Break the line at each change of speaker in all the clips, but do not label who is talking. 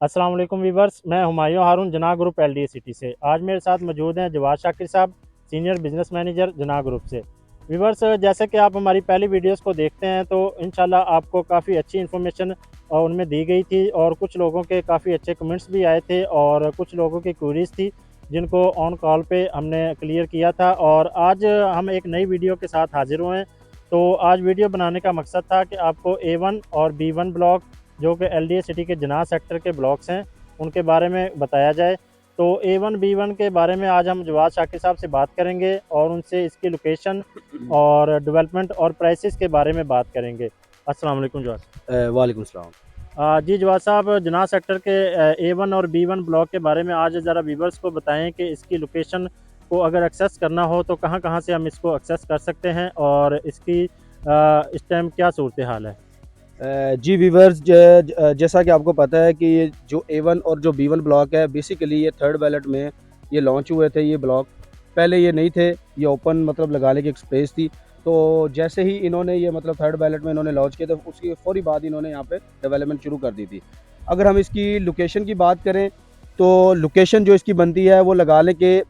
अस्सलाम वालेकुम वीवर्स, मैं हुमायूं हारून जना ग्रुप एलडीए सिटी से। आज मेरे साथ मौजूद हैं जवाद शाकिर साहब, सीनियर बिजनेस मैनेजर जना ग्रुप से। वीवर्स, जैसे कि आप हमारी पहली वीडियोस को देखते हैं तो इंशाल्लाह आपको काफ़ी अच्छी इन्फॉर्मेशन उनमें दी गई थी और कुछ लोगों के काफ़ी अच्छे कमेंट्स भी आए थे और कुछ लोगों की क्वेरीज थी जिनको ऑन कॉल पे हमने क्लियर किया था। और आज हम एक नई वीडियो के साथ हाजिर हुए हैं। तो आज वीडियो बनाने का मकसद था कि आपको A1 और B1 ब्लॉक जो कि एलडीए सिटी के जना सेक्टर के ब्लॉक्स हैं उनके बारे में बताया जाए। तो A1 B1 के बारे में आज हम जवाद शाकिर साहब से बात करेंगे और उनसे इसकी लोकेशन और डेवलपमेंट और प्राइसेस के बारे में बात करेंगे। अस्सलाम वालेकुम जवाद।
वालेकुम सलाम।
जी जवाद साहब, जना सेक्टर के A1 और B1 ब्लॉक के बारे में आज ज़रा व्यूवर्स को बताएं कि इसकी लोकेशन को अगर एक्सेस करना हो तो कहाँ कहाँ से हम इसको एक्सेस कर सकते हैं और इसकी इस टाइम क्या सूरत हाल है।
जी वीवर्स, जैसा कि आपको पता है कि ये जो A1 और जो B1 ब्लॉक है, बेसिकली ये थर्ड बैलेट में ये लॉन्च हुए थे। ये ब्लॉक पहले ये नहीं थे, ये ओपन मतलब लगाने की एक स्पेस थी। तो जैसे ही इन्होंने ये मतलब थर्ड बैलेट में इन्होंने लॉन्च किया तो उसकी फौरी बाद इन्होंने यहाँ पे डेवलपमेंट शुरू कर दी थी। अगर हम इसकी लोकेशन की बात करें तो लोकेशन जो इसकी बनती है वो लगाले के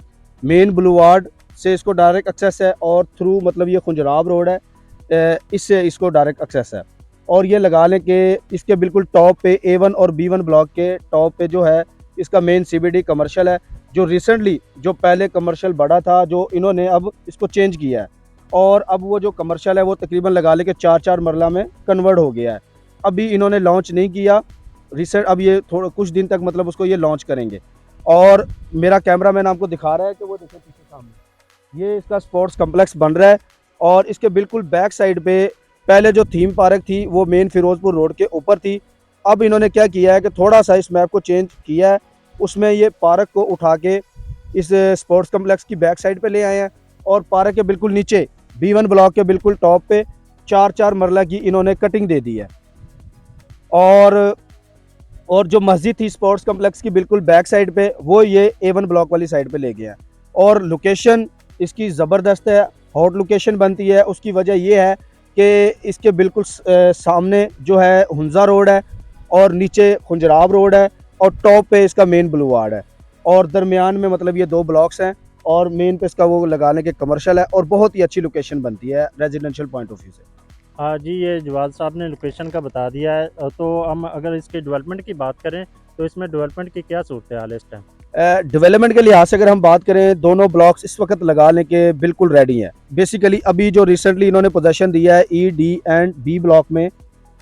मेन बुलवार्ड से इसको डायरेक्ट एक्सेस है और थ्रू मतलब ये खुंजराब रोड है, इससे इसको डायरेक्ट एक्सेस है। और ये लगा लें कि इसके बिल्कुल टॉप पे A1 और B1 ब्लॉक के टॉप पे जो है इसका मेन CBD कमर्शियल है, जो रिसेंटली जो पहले कमर्शियल बड़ा था जो इन्होंने अब इसको चेंज किया है। और अब वो जो कमर्शियल है वो तकरीबन लगा लें कि 4-4 मरला में कन्वर्ट हो गया है। अभी इन्होंने लॉन्च नहीं किया रिसेंट, अब ये थोड़ा कुछ दिन तक मतलब उसको ये लॉन्च करेंगे। और मेरा कैमरा मैन आपको दिखा रहा है कि वो देखिए पीछे सामने ये इसका स्पोर्ट्स कम्प्लेक्स बन रहा है। और इसके बिल्कुल बैक साइड पे पहले जो थीम पार्क थी वो मेन फिरोजपुर रोड के ऊपर थी। अब इन्होंने क्या किया है कि थोड़ा सा इस मैप को चेंज किया है, उसमें ये पार्क को उठा के इस स्पोर्ट्स कम्प्लेक्स की बैक साइड पे ले आए हैं। और पार्क के बिल्कुल नीचे B1 ब्लॉक के बिल्कुल टॉप पे 4-4 मरला की इन्होंने कटिंग दे दी है। और जो मस्जिद थी स्पोर्ट्स कम्प्लेक्स की बिल्कुल बैक साइड पे वो ये A1 ब्लॉक वाली साइड पे ले गया है। और लोकेशन इसकी ज़बरदस्त है, हॉट लोकेशन बनती है। उसकी वजह ये है कि इसके बिल्कुल सामने जो है हुंजा रोड है और नीचे खुंजराब रोड है और टॉप पे इसका मेन बुलवार्ड है और दरमियान में मतलब ये दो ब्लॉक्स हैं और मेन पे इसका वो लगाने के कमर्शियल है और बहुत ही अच्छी लोकेशन बनती है रेजिडेंशियल पॉइंट ऑफ व्यू से।
जी, ये जवाद साहब ने लोकेशन का बता दिया है। तो हम अगर इसके डेवलपमेंट की बात करें तो इसमें डेवलपमेंट की क्या सूरत हाल है इस टाइम।
डेवलपमेंट के लिहाज से अगर हम बात करें दोनों ब्लॉक्स इस वक्त लगा लें कि बिल्कुल रेडी हैं। बेसिकली अभी जो रिसेंटली इन्होंने पोजीशन दिया है E, D and B block में,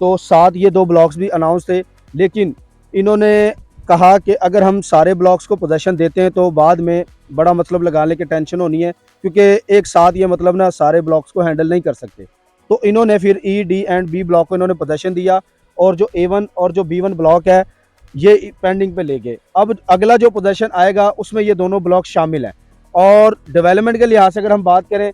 तो साथ ये दो ब्लॉक्स भी अनाउंस थे। लेकिन इन्होंने कहा कि अगर हम सारे ब्लॉक्स को पोजीशन देते हैं तो बाद में बड़ा मतलब लगाने की टेंशन होनी है, क्योंकि एक साथ ये मतलब ना सारे ब्लॉक्स को हैंडल नहीं कर सकते। तो इन्होंने फिर E, D and B block को इन्होंने पोजीशन दिया और जो A1 और जो B1 ब्लॉक है ये पेंडिंग पे ले गए। अब अगला जो पोजीशन आएगा उसमें ये दोनों ब्लॉक शामिल हैं। और डेवलपमेंट के लिहाज से अगर हम बात करें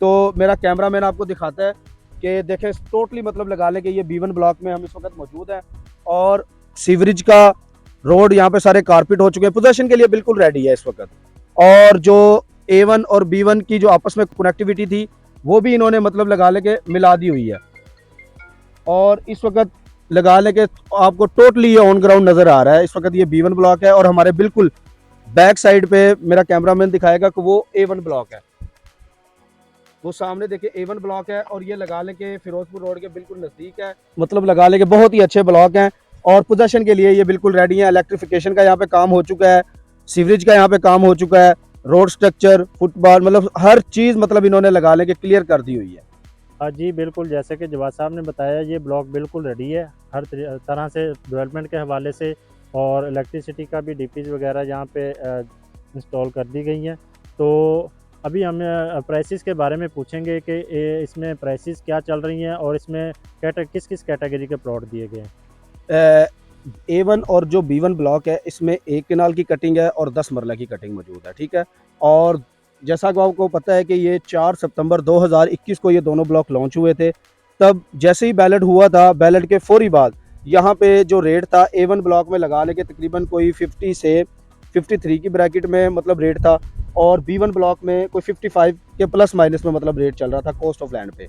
तो मेरा कैमरा मैन आपको दिखाता है कि देखें टोटली मतलब लगा लें कि ये B1 ब्लॉक में हम इस वक्त मौजूद हैं और सीवरेज का रोड यहाँ पे सारे कारपेट हो चुके हैं, पोजीशन के लिए बिल्कुल रेडी है इस वक्त। और जो A1 और B1 की जो आपस में कनेक्टिविटी थी वो भी इन्होंने मतलब लगा लें कि मिला दी हुई है। और इस वक्त लगा लें कि आपको टोटली ये ऑन ग्राउंड नज़र आ रहा है। इस वक्त ये B1 ब्लॉक है और हमारे बिल्कुल बैक साइड पे मेरा कैमरामैन दिखाएगा कि वो A1 ब्लॉक है। वो सामने देखिए A1 ब्लॉक है और ये लगा लें कि फिरोजपुर रोड के बिल्कुल नज़दीक है। मतलब लगा लें कि बहुत ही अच्छे ब्लॉक हैं और पोजीशन के लिए ये बिल्कुल रेडी है। इलेक्ट्रिफिकेशन का यहाँ पे काम हो चुका है, सीवरेज का यहाँ पे काम हो चुका है, रोड स्ट्रक्चर, फुटबॉल, मतलब हर चीज़ मतलब इन्होंने लगा लें कि क्लियर कर दी हुई है।
जी बिल्कुल, जैसे कि जवाद साहब ने बताया ये ब्लॉक बिल्कुल रेडी है हर तरह से डेवलपमेंट के हवाले से। और इलेक्ट्रिसिटी का भी डीपीज वगैरह यहाँ पे इंस्टॉल कर दी गई हैं। तो अभी हम प्राइसेस के बारे में पूछेंगे कि इसमें प्राइसेस क्या चल रही हैं और इसमें किस किस कैटेगरी के प्लॉट दिए गए हैं।
A1 और जो B1 ब्लॉक है इसमें 1 कनाल की कटिंग है और 10 मरला की कटिंग मौजूद है, ठीक है। और जैसा कि आपको पता है कि ये 4 सितंबर 2021 को ये दोनों ब्लॉक लॉन्च हुए थे। तब जैसे ही बैलेट हुआ था, बैलेट के फौरी बाद यहाँ पे जो रेट था A1 ब्लॉक में लगाने के तकरीबन कोई 50 से 53 की ब्रैकेट में मतलब रेट था और B1 ब्लॉक में कोई 55 के प्लस माइनस में मतलब रेट चल रहा था कॉस्ट ऑफ लैंड पे।